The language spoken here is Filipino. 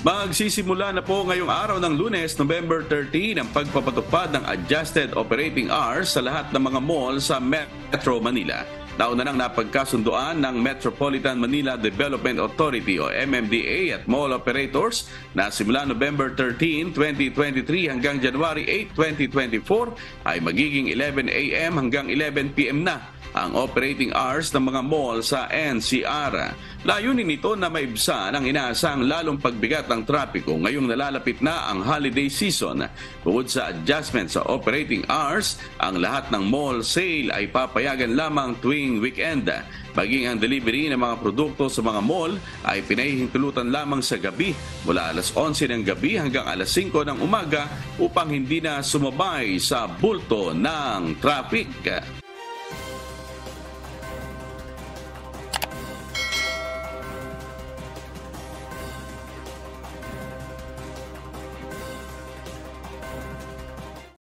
Magsisimula na po ngayong araw ng Lunes, November 13, ang pagpapatupad ng Adjusted Operating Hours sa lahat ng mga mall sa Metro Manila. Nauna nang napagkasunduan ng Metropolitan Manila Development Authority o MMDA at mall operators na simula November 13, 2023 hanggang January 8, 2024 ay magiging 11 a.m. hanggang 11 p.m. na ang operating hours ng mga mall sa NCR. Layunin nito na maibsan ang inaasang lalong pagbigat ng trapiko ngayong nalalapit na ang holiday season. Bukod sa adjustment sa operating hours, ang lahat ng mall sale ay papayagan lamang tuwing weekend. Maging ang delivery ng mga produkto sa mga mall ay pinahihintulutan lamang sa gabi mula alas 11 ng gabi hanggang alas 5 ng umaga upang hindi na sumabay sa bulto ng traffic.